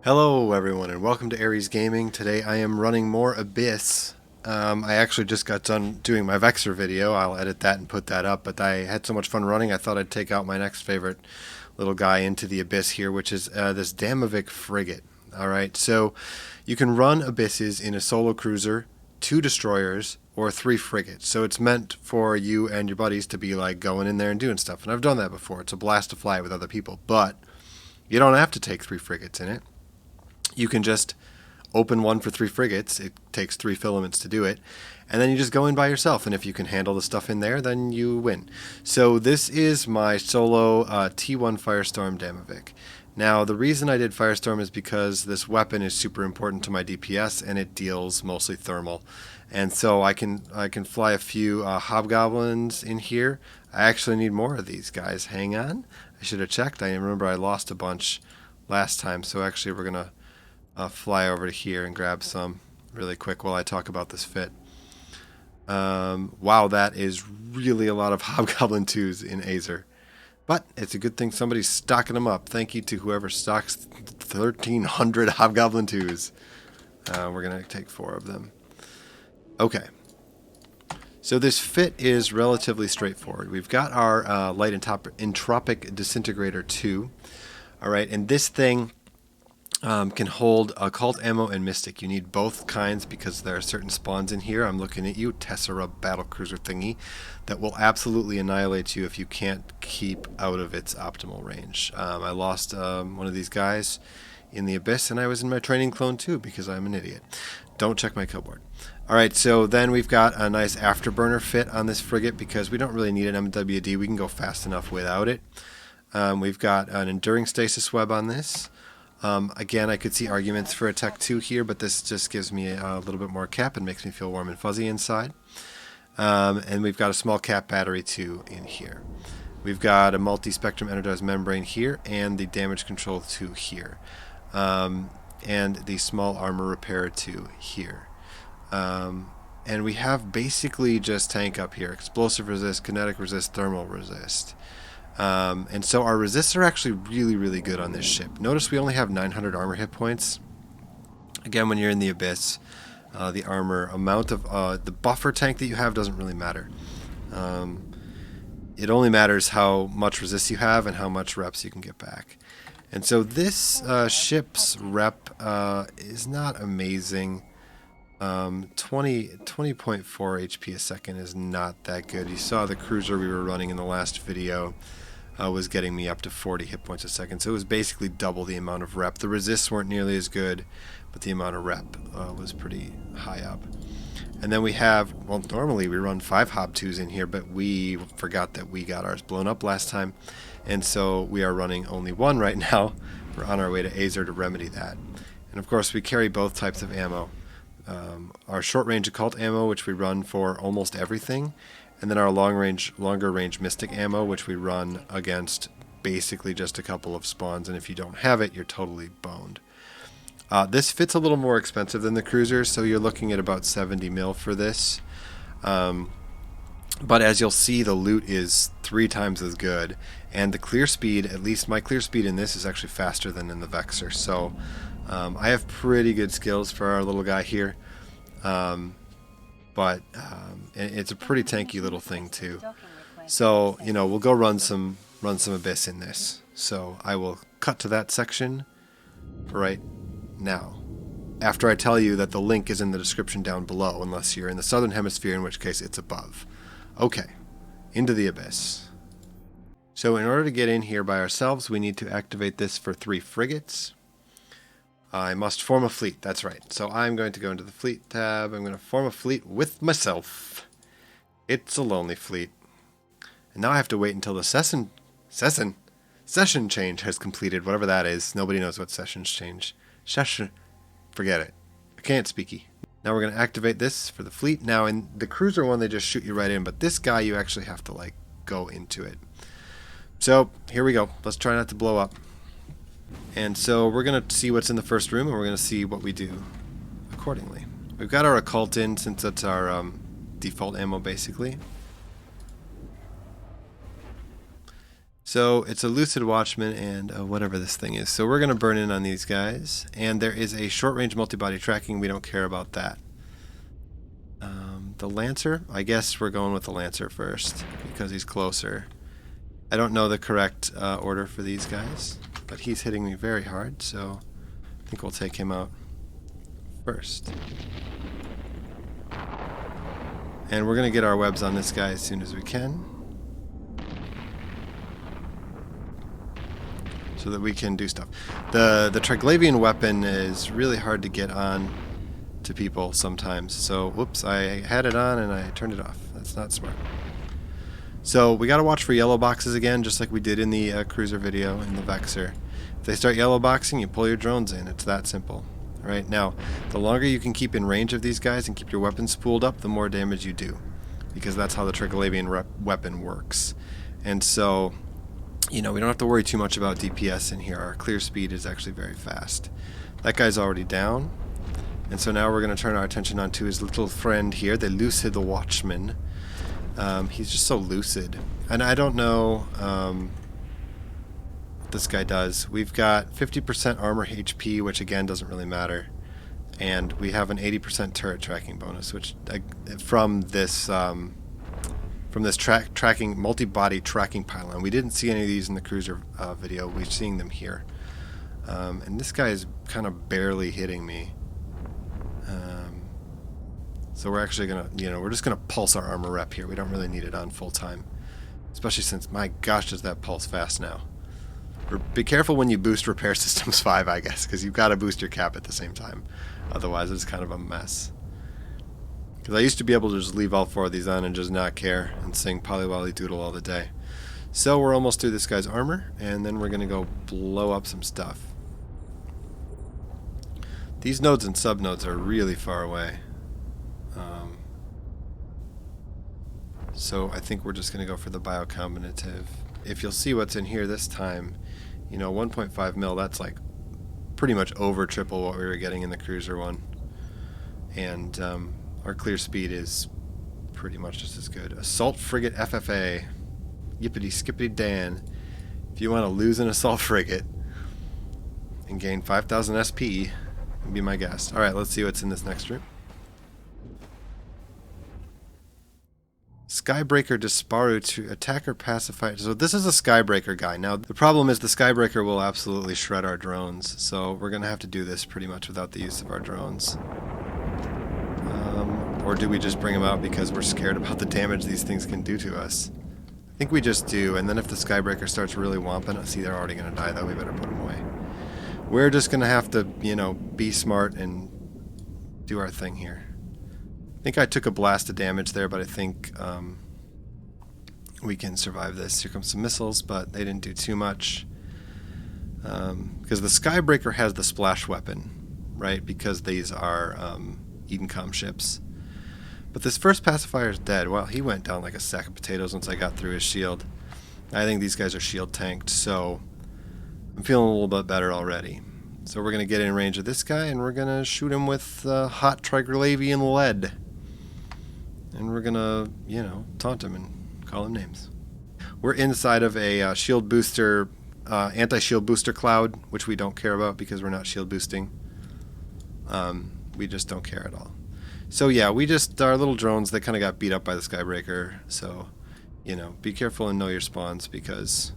Hello everyone and welcome to Aries Gaming. Today I am running more Abyss. I actually just got done doing my Vexor video. I'll edit that and put that up, but I had so much fun running I thought I'd take out my next favorite little guy into the Abyss here, which is this Damavik frigate. Alright, so you can run Abysses in a solo cruiser, 2 destroyers, or 3 frigates. So it's meant for you and your buddies to be like going in there and doing stuff. And I've done that before. It's a blast to fly with other people, but you don't have to take 3 frigates in it. You can just open one for 3 frigates. It takes 3 filaments to do it. And then you just go in by yourself. And if you can handle the stuff in there, then you win. So this is my solo T1 Firestorm Damavik. Now, the reason I did Firestorm is because this weapon is super important to my DPS, and it deals mostly thermal. And so I can fly a few Hobgoblins in here. I actually need more of these guys. Hang on. I should have checked. I remember I lost a bunch last time. So actually we're going to fly over to here and grab some really quick while I talk about this fit. Wow, that is really a lot of Hobgoblin 2s in Azer. But it's a good thing somebody's stocking them up. Thank you to whoever stocks 1,300 Hobgoblin 2s. We're going to take 4 of them. Okay. So this fit is relatively straightforward. We've got our light Entropic Disintegrator 2. Alright, and this thing can hold Occult ammo and Mystic. You need both kinds because there are certain spawns in here. I'm looking at you, Tessera battlecruiser thingy, that will absolutely annihilate you if you can't keep out of its optimal range. I lost one of these guys in the Abyss, and I was in my training clone too because I'm an idiot. Don't check my killboard. Alright, so then we've got a nice Afterburner fit on this frigate because we don't really need an MWD. We can go fast enough without it. We've got an Enduring Stasis web on this. Again, I could see arguments for a Tech 2 here, but this just gives me a little bit more cap and makes me feel warm and fuzzy inside. And we've got a small cap battery 2 in here. We've got a Multispectrum Energized membrane here and the damage control 2 here. And the small armor repair 2 here. And we have basically just tank up here. Explosive resist, kinetic resist, thermal resist. And so our resists are actually really good on this ship. Notice we only have 900 armor hit points. Again, when you're in the Abyss, the armor amount of the buffer tank that you have doesn't really matter. It only matters how much resist you have and how much reps you can get back. And so this ship's rep is not amazing. 20.4 HP a second is not that good. You saw the cruiser we were running in the last video was getting me up to 40 hit points a second, so it was basically double the amount of rep. The resists weren't nearly as good, but the amount of rep was pretty high up. And then we have, well, normally we run 5 Hob 2s in here, but we forgot that we got ours blown up last time, and so we are running only 1 right now. We're on our way to Azer to remedy that. And of course we carry both types of ammo. Our short-range Occult ammo, which we run for almost everything, and then our longer range Mystic ammo, which we run against basically just a couple of spawns, and if you don't have it, you're totally boned. This fit's a little more expensive than the cruiser, so you're looking at about 70 mil for this. But as you'll see, the loot is 3 times as good, and the clear speed, at least my clear speed in this, is actually faster than in the Vexor. So I have pretty good skills for our little guy here. But it's a pretty tanky little thing too. So, you know, we'll go run some Abyss in this. So I will cut to that section right now, after I tell you that the link is in the description down below, unless you're in the southern hemisphere, in which case it's above. Okay, into the Abyss. So in order to get in here by ourselves, we need to activate this for 3 frigates. I must form a fleet, that's right. So I'm going to go into the fleet tab. I'm going to form a fleet with myself. It's a lonely fleet. And now I have to wait until the session change has completed, whatever that is. Nobody knows what sessions change. Forget it. I can't speaky. Now we're going to activate this for the fleet. Now in the cruiser one, they just shoot you right in, but this guy you actually have to like go into it. So here we go. Let's try not to blow up. And so we're going to see what's in the first room, and we're going to see what we do accordingly. We've got our Occult in, since that's our default ammo, basically. So it's a Lucid Watchman and whatever this thing is. So we're going to burn in on these guys. And there is a short-range multi-body tracking. We don't care about that. The Lancer, I guess we're going with the Lancer first because he's closer. I don't know the correct order for these guys, but he's hitting me very hard, so I think we'll take him out first. And we're going to get our webs on this guy as soon as we can, so that we can do stuff. The Triglavian weapon is really hard to get on to people sometimes. So, whoops, I had it on and I turned it off. That's not smart. So we got to watch for yellow boxes again, just like we did in the cruiser video in the Vexor. If they start yellow boxing, you pull your drones in. It's that simple. All right, now, the longer you can keep in range of these guys and keep your weapons spooled up, the more damage you do, because that's how the Triglavian weapon works. And so, you know, we don't have to worry too much about DPS in here. Our clear speed is actually very fast. That guy's already down. And so now we're going to turn our attention onto his little friend here, the Lucid Watchman. He's just so lucid. And I don't know what this guy does. We've got 50% armor HP, which again doesn't really matter. And we have an 80% turret tracking bonus, which from this tracking multi-body tracking pylon. We didn't see any of these in the cruiser video. We're seeing them here. And this guy is kind of barely hitting me. So we're actually going to, you know, we're just going to pulse our armor rep here. We don't really need it on full time. Especially since, my gosh, does that pulse fast now. Be careful when you boost Repair Systems 5, I guess, because you've got to boost your cap at the same time. Otherwise, it's kind of a mess. Because I used to be able to just leave all 4 of these on and just not care and sing Polly Wolly Doodle all the day. So we're almost through this guy's armor, and then we're going to go blow up some stuff. These nodes and subnodes are really far away. So I think we're just going to go for the biocombinative. If you'll see what's in here this time, you know, 1.5 mil, that's like pretty much over triple what we were getting in the cruiser one. And our clear speed is pretty much just as good. Assault Frigate FFA. Yippity skippity Dan. If you want to lose an assault frigate and gain 5,000 SP, be my guest. Alright, let's see what's in this next room. Skybreaker Disparu to attacker pacifier. So this is a Skybreaker guy. Now the problem is the Skybreaker will absolutely shred our drones. So we're going to have to do this pretty much without the use of our drones. Or do we just bring them out because we're scared about the damage these things can do to us? I think we just do. And then if the Skybreaker starts really whomping us, see, they're already going to die though. We better put them away. We're just going to have to, you know, be smart and do our thing here. I think I took a blast of damage there, but I think we can survive this. Here comes some missiles, but they didn't do too much. Because the Skybreaker has the splash weapon, right? Because these are Edencom ships. But this first pacifier is dead. Well, he went down like a sack of potatoes once I got through his shield. I think these guys are shield tanked, so I'm feeling a little bit better already. So we're going to get in range of this guy, and we're going to shoot him with hot Triglavian lead. And we're going to, you know, taunt him and call him names. We're inside of a shield booster, anti-shield booster cloud, which we don't care about because we're not shield boosting. We just don't care at all. So yeah, our little drones, they kind of got beat up by the Skybreaker. So, you know, be careful and know your spawns because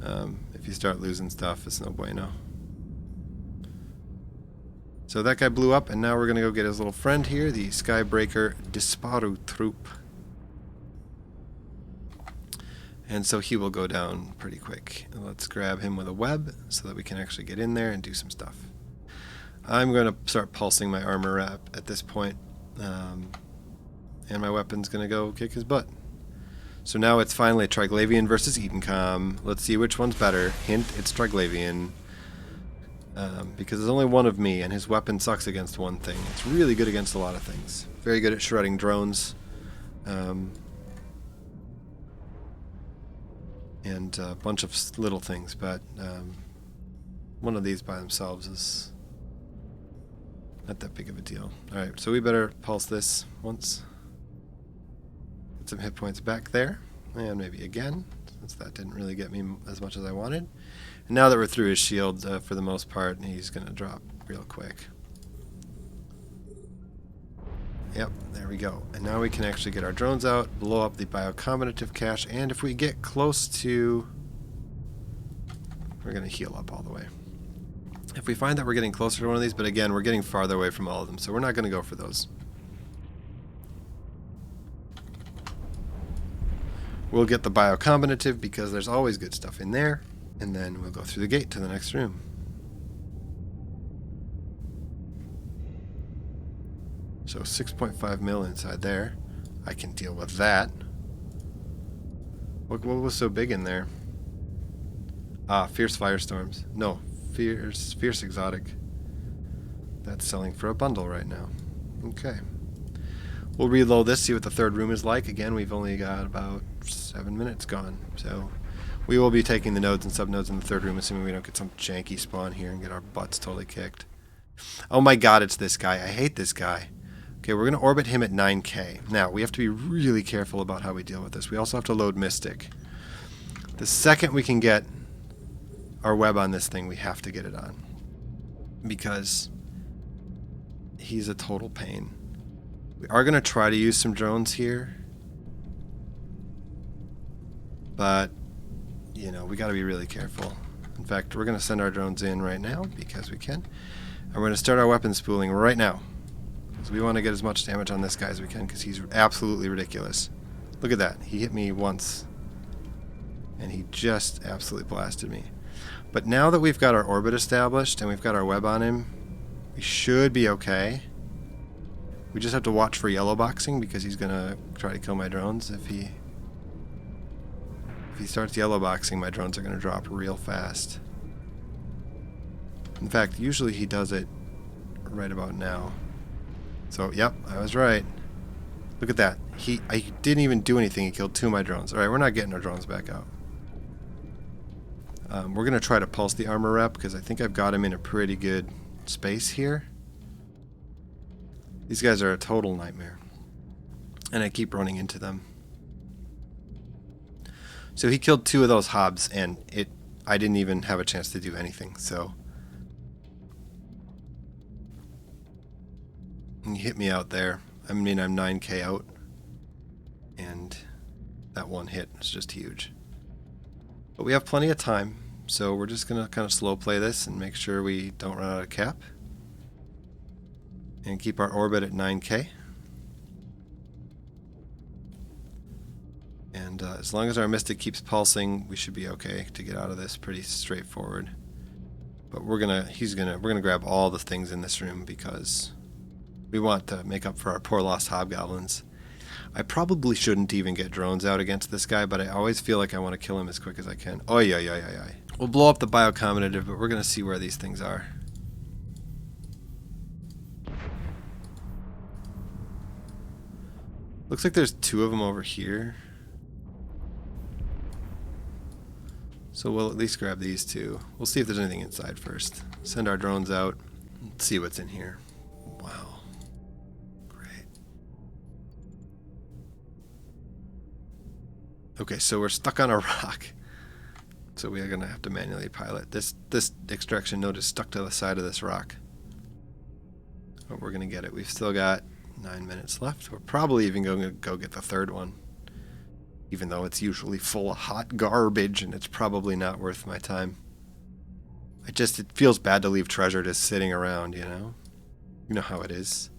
if you start losing stuff, it's no bueno. So that guy blew up, and now we're going to go get his little friend here, the Skybreaker Disparu troop. And so he will go down pretty quick. And let's grab him with a web so that we can actually get in there and do some stuff. I'm going to start pulsing my armor wrap at this point. And my weapon's going to go kick his butt. So now it's finally Triglavian versus Edencom. Let's see which one's better. Hint, it's Triglavian. Because there's only one of me, and his weapon sucks against one thing. It's really good against a lot of things. Very good at shredding drones. And a bunch of little things, but one of these by themselves is not that big of a deal. Alright, so we better pulse this once. Put some hit points back there. And maybe again, since that didn't really get me as much as I wanted. And now that we're through his shield, for the most part, he's going to drop real quick. Yep, there we go. And now we can actually get our drones out, blow up the biocombinative cache, and if we get close to... We're going to heal up all the way. If we find that we're getting closer to one of these, but again, we're getting farther away from all of them, so we're not going to go for those. We'll get the biocombinative because there's always good stuff in there, and then we'll go through the gate to the next room. So 6.5 mil inside there. I can deal with that. What was so big in there? Ah, Fierce Firestorms. No, Fierce Exotic. That's selling for a bundle right now. Okay. We'll reload this, see what the third room is like. Again, we've only got about 7 minutes gone. So we will be taking the nodes and subnodes in the third room, assuming we don't get some janky spawn here and get our butts totally kicked. Oh my god, it's this guy. I hate this guy. Okay, we're going to orbit him at 9k. Now, we have to be really careful about how we deal with this. We also have to load Mystic. The second we can get our web on this thing, we have to get it on. Because he's a total pain. We are going to try to use some drones here. But, you know, we got to be really careful. In fact, we're going to send our drones in right now, because we can. And we're going to start our weapon spooling right now. So we want to get as much damage on this guy as we can, because he's absolutely ridiculous. Look at that. He hit me once. And he just absolutely blasted me. But now that we've got our orbit established and we've got our web on him, we should be okay. We just have to watch for yellow boxing, because he's going to try to kill my drones. If he starts yellow boxing, my drones are going to drop real fast. In fact, usually he does it right about now. So, yep, I was right. Look at that. I didn't even do anything. He killed 2 of my drones. Alright, we're not getting our drones back out. We're going to try to pulse the armor rep, because I think I've got him in a pretty good space here. These guys are a total nightmare. And I keep running into them. So he killed 2 of those hobs, and I didn't even have a chance to do anything, so... He hit me out there. I mean, I'm 9k out. And that one hit is just huge. But we have plenty of time, so we're just going to kind of slow play this and make sure we don't run out of cap. And keep our orbit at 9k. And as long as our Mystic keeps pulsing, we should be okay to get out of this pretty straightforward. But we're gonna grab all the things in this room, because we want to make up for our poor lost hobgoblins. I probably shouldn't even get drones out against this guy, but I always feel like I want to kill him as quick as I can. Oh yeah. We'll blow up the biocombinative, but we're gonna see where these things are. Looks like there's 2 of them over here. So we'll at least grab these 2. We'll see if there's anything inside first. Send our drones out and see what's in here. Wow. Great. Okay, so we're stuck on a rock. So we are going to have to manually pilot. This extraction node is stuck to the side of this rock. But we're going to get it. We've still got 9 minutes left. We're probably even going to go get the third one. Even though it's usually full of hot garbage and it's probably not worth my time. It feels bad to leave treasure just sitting around, you know? You know how it is.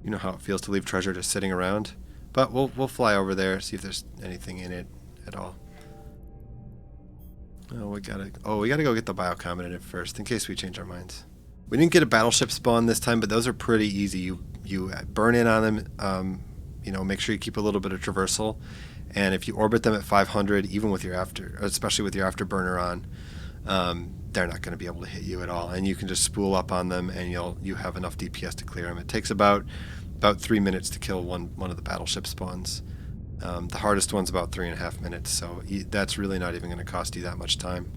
You know how it feels to leave treasure just sitting around. But we'll fly over there, see if there's anything in it at all. Oh, we gotta go get the biocombinative first, in case we change our minds. We didn't get a battleship spawn this time, but those are pretty easy. You burn in on them. You know, make sure you keep a little bit of traversal, and if you orbit them at 500, even with your especially with your afterburner on, they're not going to be able to hit you at all. And you can just spool up on them, and you have enough DPS to clear them. It takes about 3 minutes to kill one of the battleship spawns. The hardest one's about 3.5 minutes, so that's really not even going to cost you that much time.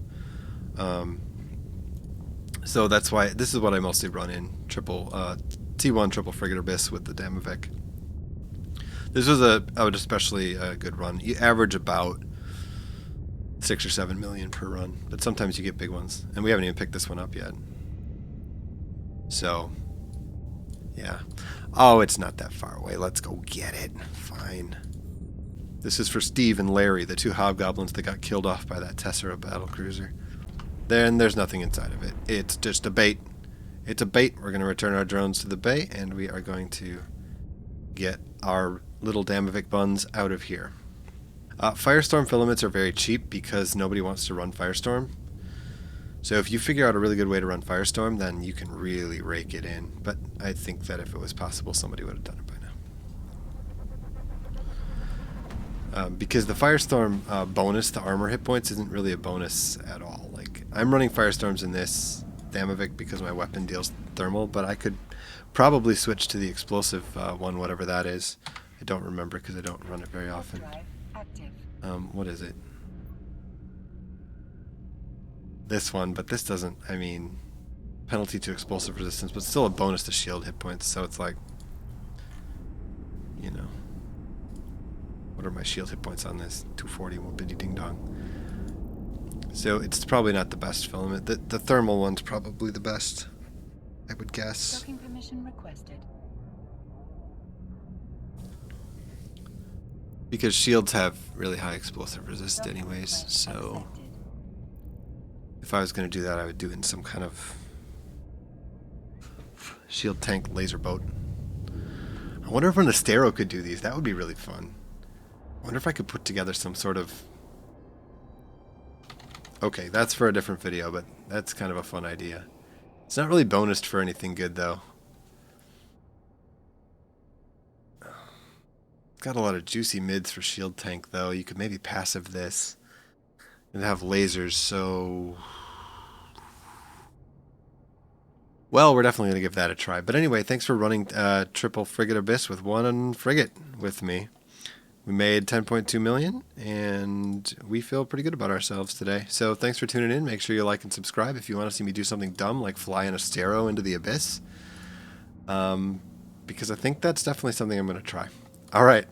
So that's why this is what I mostly run in T1 Triple-frigate Abyss with the Damavik. This was an especially good run. You average about 6 or 7 million per run, but sometimes you get big ones, and we haven't even picked this one up yet. So, yeah. Oh, it's not that far away. Let's go get it. Fine. This is for Steve and Larry, the 2 hobgoblins that got killed off by that Tessera battlecruiser. Then there's nothing inside of it. It's just a bait. It's a bait. We're going to return our drones to the bay, and we are going to get our little Damavik buns out of here. Firestorm filaments are very cheap because nobody wants to run Firestorm. So if you figure out a really good way to run Firestorm, then you can really rake it in. But I think that if it was possible, somebody would have done it by now. Because the Firestorm bonus to armor hit points isn't really a bonus at all. Like, I'm running Firestorms in this Damavik because my weapon deals thermal, but I could probably switch to the explosive one, whatever that is. I don't remember because I don't run it very often. What is it? This one, but this doesn't, I mean, penalty to explosive resistance, but still a bonus to shield hit points, so it's like, you know, what are my shield hit points on this? 240, whoopity ding dong. So it's probably not the best filament. The thermal one's probably the best, I would guess. Docking permission requested. Because shields have really high explosive resist anyways, so if I was going to do that, I would do it in some kind of shield tank laser boat. I wonder if an Astero could do these. That would be really fun. I wonder if I could put together some sort of... Okay, that's for a different video, but that's kind of a fun idea. It's not really bonused for anything good, though. Got a lot of juicy mids for shield tank, though. You could maybe passive this and have lasers, so... Well, we're definitely going to give that a try. But anyway, thanks for running Triple-frigate Abyss with 1 frigate with me. We made 10.2 million, and we feel pretty good about ourselves today. So thanks for tuning in. Make sure you like and subscribe if you want to see me do something dumb, like fly an Astero into the Abyss. Because I think that's definitely something I'm going to try. All right.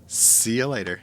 See you later.